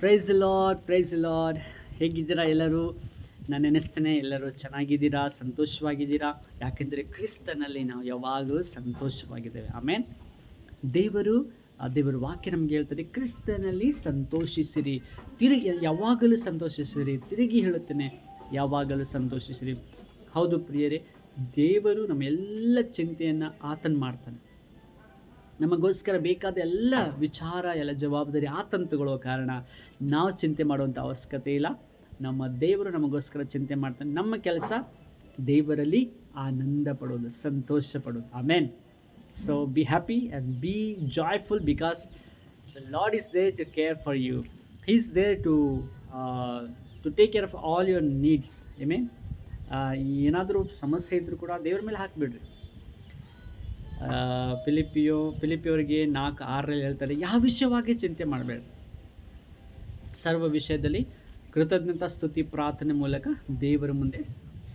Price lord. ಹೇಗಿದ್ದೀರಾ ಎಲ್ಲರೂ? ನಾನು ನೆನೆಸ್ತೇನೆ ಎಲ್ಲರೂ ಚೆನ್ನಾಗಿದ್ದೀರಾ, ಸಂತೋಷವಾಗಿದ್ದೀರಾ. ಯಾಕೆಂದರೆ ಕ್ರಿಸ್ತನಲ್ಲಿ ನಾವು ಯಾವಾಗಲೂ ಸಂತೋಷವಾಗಿದ್ದೇವೆ. ಆಮೇನ್. ದೇವರ ವಾಕ್ಯ ನಮಗೆ ಹೇಳ್ತದೆ, ಕ್ರಿಸ್ತನಲ್ಲಿ ಸಂತೋಷಿಸಿರಿ, ಯಾವಾಗಲೂ ಸಂತೋಷಿಸಿರಿ. ತಿರುಗಿ ಹೇಳುತ್ತೇನೆ, ಯಾವಾಗಲೂ ಸಂತೋಷಿಸಿರಿ. ಹೌದು ಪ್ರಿಯರೇ, ದೇವರು ನಮ್ಮೆಲ್ಲ ಚಿಂತೆಯನ್ನು ಆತನ ಮಾಡ್ತಾನೆ. ನಮಗೋಸ್ಕರ ಬೇಕಾದ ಎಲ್ಲ ವಿಚಾರ, ಎಲ್ಲ ಜವಾಬ್ದಾರಿ ಆತನ ತಗೊಳ್ಳೋ ಕಾರಣ ನಾವು ಚಿಂತೆ ಮಾಡುವಂಥ ಅವಶ್ಯಕತೆ ಇಲ್ಲ. ನಮ್ಮ ದೇವರು ನಮಗೋಸ್ಕರ ಚಿಂತೆ ಮಾಡ್ತಾನೆ. ನಮ್ಮ ಕೆಲಸ ದೇವರಲ್ಲಿ ಆನಂದ ಪಡೋದು, ಸಂತೋಷ ಪಡೋದು. Amen. So be happy and be joyful because the lord is there to care for you. He is there to take care of all your needs. Amen. ಏನಾದರೂ ಸಮಸ್ಯೆ ಇದ್ದರೂ ಕೂಡ ದೇವ್ರ ಮೇಲೆ ಹಾಕಿಬಿಡ್ರಿ. ಫಿಲಿಪಿಯವರಿಗೆ 4:6 ಹೇಳ್ತಾರೆ, ಯಾವ ವಿಷಯವಾಗಿ ಚಿಂತೆ ಮಾಡಬೇಡ, ಸರ್ವ ವಿಷಯದಲ್ಲಿ ಕೃತಜ್ಞತಾ ಸ್ತುತಿ ಪ್ರಾರ್ಥನೆ ಮೂಲಕ ದೇವರ ಮುಂದೆ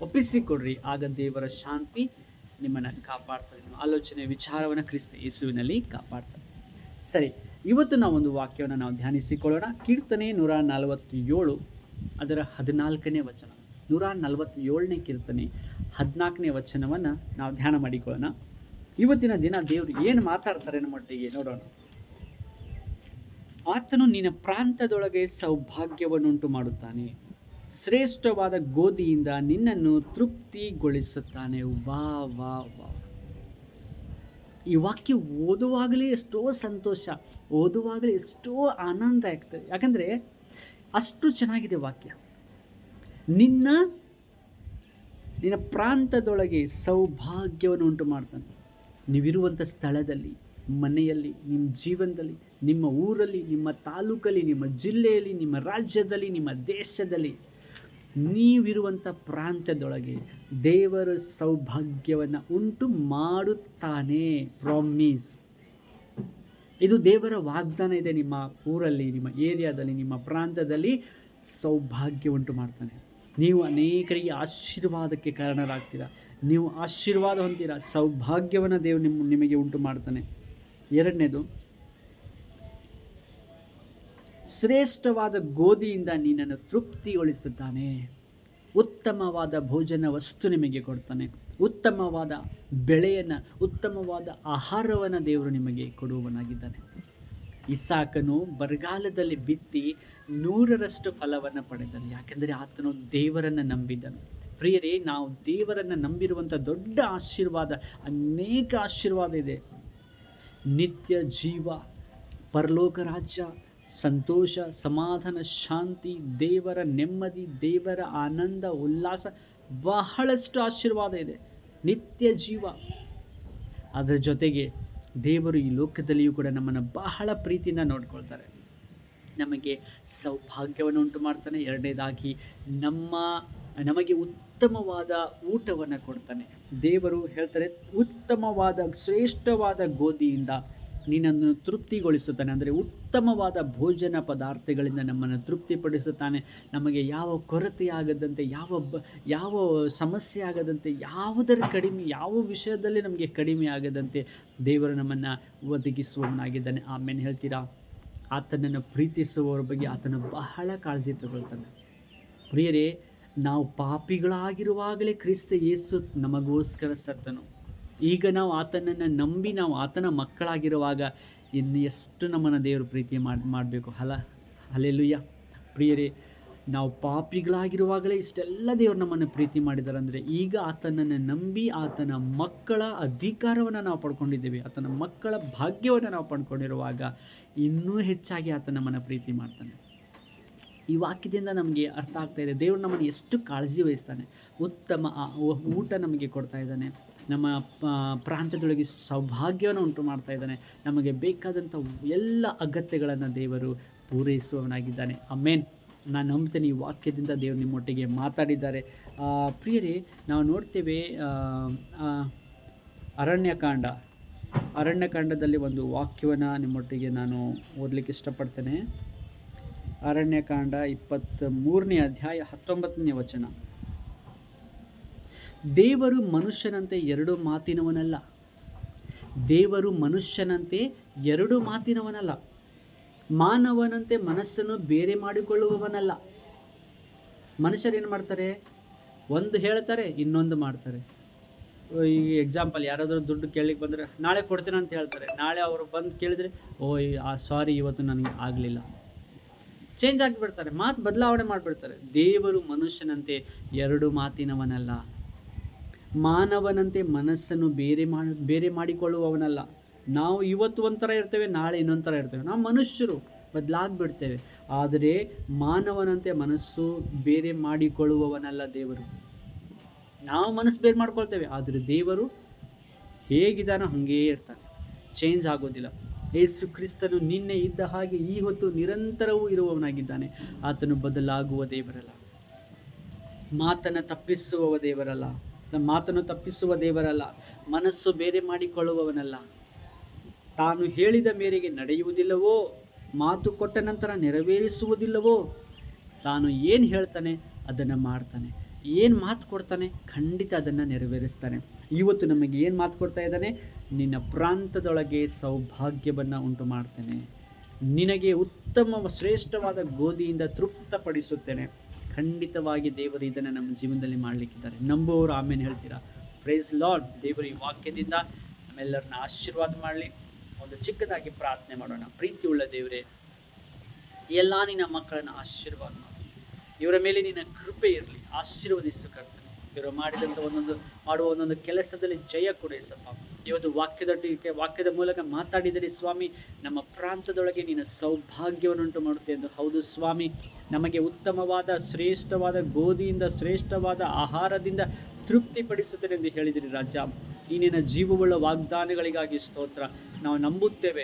ಒಪ್ಪಿಸಿಕೊಡ್ರಿ, ಆಗ ದೇವರ ಶಾಂತಿ ನಿಮ್ಮನ್ನು ಕಾಪಾಡ್ತಾರೆ. ನಿಮ್ಮ ಆಲೋಚನೆ ವಿಚಾರವನ್ನು ಕ್ರಿಸ್ತ ಯೇಸುವಿನಲ್ಲಿ ಕಾಪಾಡ್ತಾರೆ. ಸರಿ, ಇವತ್ತು ನಾವೊಂದು ವಾಕ್ಯವನ್ನು ನಾವು ಧ್ಯಾನಿಸಿಕೊಳ್ಳೋಣ. ಕೀರ್ತನೆ 147 ಅದರ 14ನೇ ವಚನ. 147ನೇ ಕೀರ್ತನೆ 14ನೇ ವಚನವನ್ನು ನಾವು ಧ್ಯಾನ ಮಾಡಿಕೊಳ್ಳೋಣ. ಇವತ್ತಿನ ದಿನ ದೇವರು ಏನು ಮಾತಾಡ್ತಾರೆ ನಮ್ಮೊಟ್ಟಿಗೆ ನೋಡೋಣ. ಆತನು ನಿನ್ನ ಪ್ರಾಂತದೊಳಗೆ ಸೌಭಾಗ್ಯವನ್ನುಂಟು ಮಾಡುತ್ತಾನೆ, ಶ್ರೇಷ್ಠವಾದ ಗೋಧಿಯಿಂದ ನಿನ್ನನ್ನು ತೃಪ್ತಿಗೊಳಿಸುತ್ತಾನೆ. ವಾ ವಾ ವಾ. ಈ ವಾಕ್ಯ ಓದುವಾಗಲೇ ಎಷ್ಟೋ ಸಂತೋಷ, ಓದುವಾಗಲೇ ಎಷ್ಟೋ ಆನಂದ ಆಗ್ತದೆ. ಯಾಕಂದರೆ ಅಷ್ಟು ಚೆನ್ನಾಗಿದೆ ವಾಕ್ಯ. ನಿನ್ನ ಪ್ರಾಂತದೊಳಗೆ ಸೌಭಾಗ್ಯವನ್ನು ಉಂಟು ಮಾಡ್ತಾನೆ. ನೀವಿರುವಂಥ ಸ್ಥಳದಲ್ಲಿ, ಮನೆಯಲ್ಲಿ, ನಿಮ್ಮ ಜೀವನದಲ್ಲಿ, ನಿಮ್ಮ ಊರಲ್ಲಿ, ನಿಮ್ಮ ತಾಲೂಕಲ್ಲಿ, ನಿಮ್ಮ ಜಿಲ್ಲೆಯಲ್ಲಿ, ನಿಮ್ಮ ರಾಜ್ಯದಲ್ಲಿ, ನಿಮ್ಮ ದೇಶದಲ್ಲಿ, ನೀವಿರುವಂಥ ಪ್ರಾಂತ್ಯದೊಳಗೆ ದೇವರ ಸೌಭಾಗ್ಯವನ್ನು ಉಂಟು ಮಾಡುತ್ತಾನೆ. ಪ್ರಾಮಿಸ್. ಇದು ದೇವರ ವಾಗ್ದಾನ ಇದೆ. ನಿಮ್ಮ ಊರಲ್ಲಿ, ನಿಮ್ಮ ಏರಿಯಾದಲ್ಲಿ, ನಿಮ್ಮ ಪ್ರಾಂತ್ಯದಲ್ಲಿ ಸೌಭಾಗ್ಯ ಉಂಟು ಮಾಡ್ತಾನೆ. ನೀವು ಅನೇಕರಿಗೆ ಆಶೀರ್ವಾದಕ್ಕೆ ಕಾರಣರಾಗ್ತೀರಾ. ನೀವು ಆಶೀರ್ವಾದ ಹೊಂದಿರ, ಸೌಭಾಗ್ಯವನ್ನು ದೇವರು ನಿಮಗೆ ಉಂಟು ಮಾಡ್ತಾನೆ. ಎರಡನೇದು, ಶ್ರೇಷ್ಠವಾದ ಗೋಧಿಯಿಂದ ನಿನ್ನನ್ನು ತೃಪ್ತಿಗೊಳಿಸುತ್ತಾನೆ. ಉತ್ತಮವಾದ ಭೋಜನ ವಸ್ತು ನಿಮಗೆ ಕೊಡ್ತಾನೆ. ಉತ್ತಮವಾದ ಬೆಳೆಯನ್ನು, ಉತ್ತಮವಾದ ಆಹಾರವನ್ನು ದೇವರು ನಿಮಗೆ ಕೊಡುವವನಾಗಿದ್ದಾನೆ. ಇಸಾಕನು ಬರಗಾಲದಲ್ಲಿ ಬಿತ್ತಿ 100ರಷ್ಟು ಫಲವನ್ನು ಪಡೆದನು. ಯಾಕೆಂದರೆ ಆತನು ದೇವರನ್ನು ನಂಬಿದ್ದನು. ಪ್ರಿಯರೇ, ನಾವು ದೇವರನ್ನು ನಂಬಿರುವಂಥ ದೊಡ್ಡ ಆಶೀರ್ವಾದ, ಅನೇಕ ಆಶೀರ್ವಾದ ಇದೆ. ನಿತ್ಯ ಜೀವ, ಪರಲೋಕ ರಾಜ್ಯ, ಸಂತೋಷ, ಸಮಾಧಾನ, ಶಾಂತಿ, ದೇವರ ನೆಮ್ಮದಿ, ದೇವರ ಆನಂದ, ಉಲ್ಲಾಸ, ಬಹಳಷ್ಟು ಆಶೀರ್ವಾದ ಇದೆ. ನಿತ್ಯ ಜೀವ. ಅದರ ಜೊತೆಗೆ ದೇವರು ಈ ಲೋಕದಲ್ಲಿಯೂ ಕೂಡ ನಮ್ಮನ್ನು ಬಹಳ ಪ್ರೀತಿಯಿಂದ ನೋಡ್ಕೊಳ್ತಾರೆ. ನಮಗೆ ಸೌಭಾಗ್ಯವನ್ನು ಉಂಟು ಮಾಡ್ತಾನೆ. ಎರಡನೇದಾಗಿ ನಮಗೆ ಉತ್ತಮವಾದ ಊಟವನ್ನು ಕೊಡ್ತಾನೆ. ದೇವರು ಹೇಳ್ತಾರೆ, ಉತ್ತಮವಾದ ಶ್ರೇಷ್ಠವಾದ ಗೋಧಿಯಿಂದ ನಿನ್ನನ್ನು ತೃಪ್ತಿಗೊಳಿಸುತ್ತಾನೆ. ಅಂದರೆ ಉತ್ತಮವಾದ ಭೋಜನ ಪದಾರ್ಥಗಳಿಂದ ನಮ್ಮನ್ನು ತೃಪ್ತಿಪಡಿಸುತ್ತಾನೆ. ನಮಗೆ ಯಾವ ಕೊರತೆ ಆಗದಂತೆ, ಯಾವ ಸಮಸ್ಯೆ ಆಗದಂತೆ, ಯಾವ ವಿಷಯದಲ್ಲಿ ನಮಗೆ ಕಡಿಮೆ ಆಗದಂತೆ ದೇವರು ನಮ್ಮನ್ನು ಒದಗಿಸುವವನಾಗಿದ್ದಾನೆ. ಆಮೇಲೆ ಹೇಳ್ತೀರಾ, ಆತನನ್ನು ಪ್ರೀತಿಸುವವರ ಬಗ್ಗೆ ಆತನು ಬಹಳ ಕಾಳಜಿ ತಗೊಳ್ತಾನೆ. ಪ್ರಿಯರೇ, ನಾವು ಪಾಪಿಗಳಾಗಿರುವಾಗಲೇ ಕ್ರಿಸ್ತ ಯೇಸು ನಮಗೋಸ್ಕರ ಸತ್ತನು. ಈಗ ನಾವು ಆತನನ್ನು ನಂಬಿ ನಾವು ಆತನ ಮಕ್ಕಳಾಗಿರುವಾಗ ಇನ್ನು ಎಷ್ಟು ನಮ್ಮನ್ನು ದೇವರು ಪ್ರೀತಿ ಮಾಡಬೇಕು. ಹಲ್ಲೆಲೂಯಾ. ಪ್ರಿಯರೇ, ನಾವು ಪಾಪಿಗಳಾಗಿರುವಾಗಲೇ ಇಷ್ಟೆಲ್ಲ ದೇವರು ನಮ್ಮನ್ನು ಪ್ರೀತಿ ಮಾಡಿದ್ದಾರೆ. ಅಂದರೆ ಈಗ ಆತನನ್ನು ನಂಬಿ ಆತನ ಮಕ್ಕಳ ಅಧಿಕಾರವನ್ನು ನಾವು ಪಡ್ಕೊಂಡಿದ್ದೇವೆ, ಆತನ ಮಕ್ಕಳ ಭಾಗ್ಯವನ್ನು ನಾವು ಪಡ್ಕೊಂಡಿರುವಾಗ ಇನ್ನೂ ಹೆಚ್ಚಾಗಿ ಆತ ನಮ್ಮನ್ನು ಪ್ರೀತಿ ಮಾಡ್ತಾನೆ. ಈ ವಾಕ್ಯದಿಂದ ನಮಗೆ ಅರ್ಥ ಆಗ್ತಾ ಇದೆ, ದೇವರು ನಮ್ಮನ್ನು ಎಷ್ಟು ಕಾಳಜಿ ವಹಿಸ್ತಾನೆ. ಉತ್ತಮ ಊಟ ನಮಗೆ ಕೊಡ್ತಾ ಇದ್ದಾನೆ. ನಮ್ಮ ಪ್ರಾಂತ್ಯದೊಳಗೆ ಸೌಭಾಗ್ಯವನ್ನು ಉಂಟು ಮಾಡ್ತಾ ಇದ್ದಾನೆ. ನಮಗೆ ಬೇಕಾದಂಥ ಎಲ್ಲ ಅಗತ್ಯಗಳನ್ನು ದೇವರು ಪೂರೈಸುವವನಾಗಿದ್ದಾನೆ. ಆಮೇನ್. ನಾನು ನಂಬ್ತೇನೆ, ಈ ವಾಕ್ಯದಿಂದ ದೇವರು ನಿಮ್ಮೊಟ್ಟಿಗೆ ಮಾತಾಡಿದ್ದಾರೆ. ಪ್ರಿಯರೇ, ನಾವು ನೋಡ್ತೇವೆ, ಅರಣ್ಯಕಾಂಡದಲ್ಲಿ ಒಂದು ವಾಕ್ಯವನ್ನು ನಿಮ್ಮೊಟ್ಟಿಗೆ ನಾನು ಓದಲಿಕ್ಕೆ ಇಷ್ಟಪಡ್ತೇನೆ. ಅರಣ್ಯಕಾಂಡ 23ನೇ ಅಧ್ಯಾಯ 19ನೇ ವಚನ. ದೇವರು ಮನುಷ್ಯನಂತೆ ಎರಡು ಮಾತಿನವನಲ್ಲ. ಮಾನವನಂತೆ ಮನಸ್ಸನ್ನು ಬೇರೆ ಮಾಡಿಕೊಳ್ಳುವವನಲ್ಲ. ಮನುಷ್ಯರೇನು ಮಾಡ್ತಾರೆ, ಒಂದು ಹೇಳ್ತಾರೆ ಇನ್ನೊಂದು ಮಾಡ್ತಾರೆ. ಈ ಎಕ್ಸಾಂಪಲ್, ಯಾರಾದರೂ ದುಡ್ಡು ಕೇಳಲಿಕ್ಕೆ ಬಂದರೆ ನಾಳೆ ಕೊಡ್ತೀನಿ ಅಂತ ಹೇಳ್ತಾರೆ. ನಾಳೆ ಅವರು ಬಂದು ಕೇಳಿದರೆ, ಸಾರಿ ಇವತ್ತು ನನಗೆ ಆಗಲಿಲ್ಲ, ಚೇಂಜ್ ಆಗಿಬಿಡ್ತಾರೆ, ಮಾತು ಬದಲಾವಣೆ ಮಾಡಿಬಿಡ್ತಾರೆ. ದೇವರು ಮನುಷ್ಯನಂತೆ ಎರಡು ಮಾತಿನವನಲ್ಲ, ಮಾನವನಂತೆ ಮನಸ್ಸನ್ನು ಬೇರೆ ಮಾಡಿಕೊಳ್ಳುವವನಲ್ಲ. ನಾವು ಇವತ್ತು ಒಂಥರ ಇರ್ತೇವೆ, ನಾಳೆ ಇನ್ನೊಂದು ಥರ ಇರ್ತೇವೆ. ನಾವು ಮನುಷ್ಯರು, ಬದಲಾಗ್ಬಿಡ್ತೇವೆ. ಆದರೆ ಮಾನವನಂತೆ ಮನಸ್ಸು ಬೇರೆ ಮಾಡಿಕೊಳ್ಳುವವನಲ್ಲ ದೇವರು. ನಾವು ಮನಸ್ಸು ಬೇರೆ ಮಾಡ್ಕೊಳ್ತೇವೆ, ಆದರೆ ದೇವರು ಹೇಗಿದ್ದಾನೋ ಹಾಗೇ ಇರ್ತಾನೆ, ಚೇಂಜ್ ಆಗೋದಿಲ್ಲ. ಯೇಸು ಕ್ರಿಸ್ತನು ನಿನ್ನೆ ಇದ್ದ ಹಾಗೆ ಈ ಹೊತ್ತು ನಿರಂತರವೂ ಇರುವವನಾಗಿದ್ದಾನೆ. ಆತನು ಬದಲಾಗುವ ದೇವರಲ್ಲ, ಮಾತನ್ನು ತಪ್ಪಿಸುವ ದೇವರಲ್ಲ, ಮನಸ್ಸು ಬೇರೆ ಮಾಡಿಕೊಳ್ಳುವವನಲ್ಲ. ತಾನು ಹೇಳಿದ ಮೇರೆಗೆ ನಡೆಯುವುದಿಲ್ಲವೋ, ಮಾತು ಕೊಟ್ಟ ನಂತರ ನೆರವೇರಿಸುವುದಿಲ್ಲವೋ, ತಾನು ಏನು ಹೇಳ್ತಾನೆ ಅದನ್ನು ಮಾಡ್ತಾನೆ, ಏನು ಮಾತು ಕೊಡ್ತಾನೆ ಖಂಡಿತ ಅದನ್ನು ನೆರವೇರಿಸ್ತಾನೆ. ಇವತ್ತು ನಮಗೆ ಏನು ಮಾತು ಕೊಡ್ತಾ ಇದ್ದಾನೆ, ನಿನ್ನ ಪ್ರಾಂತದೊಳಗೆ ಸೌಭಾಗ್ಯವನ್ನು ಉಂಟು ಮಾಡ್ತೇನೆ, ನಿನಗೆ ಉತ್ತಮ ಶ್ರೇಷ್ಠವಾದ ಗೋಧಿಯಿಂದ ತೃಪ್ತಪಡಿಸುತ್ತೇನೆ. ಖಂಡಿತವಾಗಿ ದೇವರು ಇದನ್ನು ನಮ್ಮ ಜೀವನದಲ್ಲಿ ಮಾಡಲಿಕ್ಕಿದ್ದಾರೆ. ನಂಬುವವರು ಆಮೇಲೆ ಹೇಳ್ತೀರಾ. Praise Lord. ದೇವರು ಈ ವಾಕ್ಯದಿಂದ ನಮ್ಮೆಲ್ಲರನ್ನ ಆಶೀರ್ವಾದ ಮಾಡಲಿ. ಒಂದು ಚಿಕ್ಕದಾಗಿ ಪ್ರಾರ್ಥನೆ ಮಾಡೋಣ. ಪ್ರೀತಿಯುಳ್ಳ ದೇವರೇ, ಎಲ್ಲ ನಿನ್ನ ಮಕ್ಕಳನ್ನು ಆಶೀರ್ವಾದ ಮಾಡು. ಇವರ ಮೇಲೆ ನಿನ್ನ ಕೃಪೆ ಇರಲಿ. ಆಶೀರ್ವದಿಸು ಕರ್ತನೆ. ಇವರು ಮಾಡಿದಂಥ ಮಾಡುವ ಒಂದೊಂದು ಕೆಲಸದಲ್ಲಿ ಜಯ ಕೊಡಿಸಪ್ಪ. ಇವತ್ತು ವಾಕ್ಯದ ಮೂಲಕ ಮಾತಾಡಿದರೆ ಸ್ವಾಮಿ, ನಮ್ಮ ಪ್ರಾಂತದೊಳಗೆ ನಿನ್ನ ಸೌಭಾಗ್ಯವನ್ನುಂಟು ಮಾಡುತ್ತೆ ಎಂದು. ಹೌದು ಸ್ವಾಮಿ, ನಮಗೆ ಉತ್ತಮವಾದ ಶ್ರೇಷ್ಠವಾದ ಗೋಧಿಯಿಂದ ಶ್ರೇಷ್ಠವಾದ ಆಹಾರದಿಂದ ತೃಪ್ತಿಪಡಿಸುತ್ತದೆ ಎಂದು ಹೇಳಿದಿರಿ ರಾಜ. ಈ ನಿನ್ನ ಜೀವವುಳ್ಳ ವಾಗ್ದಾನಗಳಿಗಾಗಿ ಸ್ತೋತ್ರ. ನಾವು ನಂಬುತ್ತೇವೆ.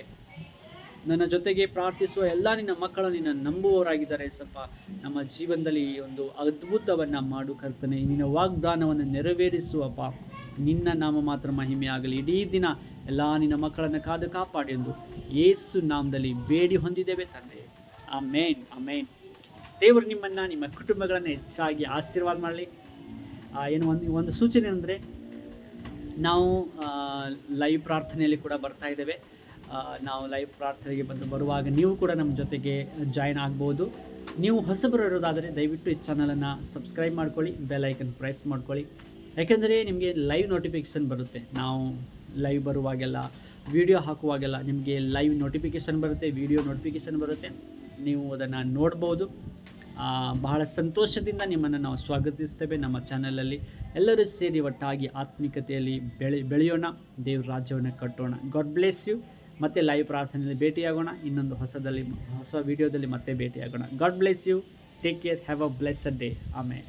ನನ್ನ ಜೊತೆಗೆ ಪ್ರಾರ್ಥಿಸುವ ಎಲ್ಲ ನಿನ್ನ ಮಕ್ಕಳು ನಿನ್ನ ನಂಬುವವರಾಗಿದ್ದಾರೆ ಸಪ್ಪ. ನಮ್ಮ ಜೀವನದಲ್ಲಿ ಒಂದು ಅದ್ಭುತವನ್ನು ಮಾಡು ಕರ್ತನೆ. ನಿನ್ನ ವಾಗ್ದಾನವನ್ನು ನೆರವೇರಿಸುವಪ್ಪ. ನಿನ್ನ ನಾಮ ಮಾತ್ರ ಮಹಿಮೆ ಆಗಲಿ. ಇಡೀ ದಿನ ಎಲ್ಲ ನಿನ್ನ ಮಕ್ಕಳನ್ನು ಕಾದು ಕಾಪಾಡಿ ಎಂದು ಯೇಸು ನಾಮದಲ್ಲಿ ಬೇಡಿ ಹೊಂದಿದ್ದೇವೆ ತಂದೆ. ಆಮೇನ್, ಆಮೇನ್. ದೇವರು ನಿಮ್ಮನ್ನು, ನಿಮ್ಮ ಕುಟುಂಬಗಳನ್ನು ಹೆಚ್ಚಾಗಿ ಆಶೀರ್ವಾದ ಮಾಡಲಿ. ಒಂದು ಸೂಚನೆ ಅಂದರೆ, ನಾವು ಲೈವ್ ಪ್ರಾರ್ಥನೆಯಲ್ಲಿ ಕೂಡ ಬರ್ತಾ ಇದ್ದೇವೆ. ನಾವು ಲೈವ್ ಪ್ರಾರ್ಥನೆಗೆ ಬರುವಾಗ ನೀವು ಕೂಡ ನಮ್ಮ ಜೊತೆಗೆ ಜಾಯ್ನ್ ಆಗ್ಬೋದು. ನೀವು ಹೊಸಬರು ಇರೋದಾದರೆ ದಯವಿಟ್ಟು ಈ ಚಾನಲನ್ನು ಸಬ್ಸ್ಕ್ರೈಬ್ ಮಾಡ್ಕೊಳ್ಳಿ, ಬೆಲ್ ಐಕನ್ ಪ್ರೆಸ್ ಮಾಡ್ಕೊಳ್ಳಿ. ಯಾಕೆಂದರೆ ನಿಮಗೆ ಲೈವ್ ನೋಟಿಫಿಕೇಷನ್ ಬರುತ್ತೆ. ನಾವು ಲೈವ್ ಬರುವಾಗೆಲ್ಲ, ವಿಡಿಯೋ ಹಾಕುವಾಗೆಲ್ಲ ನಿಮಗೆ ಲೈವ್ ನೋಟಿಫಿಕೇಷನ್ ಬರುತ್ತೆ, ವಿಡಿಯೋ ನೋಟಿಫಿಕೇಷನ್ ಬರುತ್ತೆ. ನೀವು ಅದನ್ನು ನೋಡ್ಬೋದು. ಬಹಳ ಸಂತೋಷದಿಂದ ನಿಮ್ಮನ್ನು ನಾವು ಸ್ವಾಗತಿಸ್ತೇವೆ ನಮ್ಮ ಚಾನಲಲ್ಲಿ. ಎಲ್ಲರೂ ಸೇರಿ ಒಟ್ಟಾಗಿ ಆತ್ಮಿಕತೆಯಲ್ಲಿ ಬೆಳೆಯೋಣ, ದೇವ್ರ ರಾಜ್ಯವನ್ನು ಕಟ್ಟೋಣ. God bless you. ಮತ್ತೆ ಲೈವ್ ಪ್ರಾರ್ಥನೆಯಲ್ಲಿ ಭೇಟಿಯಾಗೋಣ. ಇನ್ನೊಂದು ಹೊಸ ವಿಡಿಯೋದಲ್ಲಿ ಮತ್ತೆ ಭೇಟಿಯಾಗೋಣ. God bless you. Take care. Have a blessed day. ಆಮೇಲೆ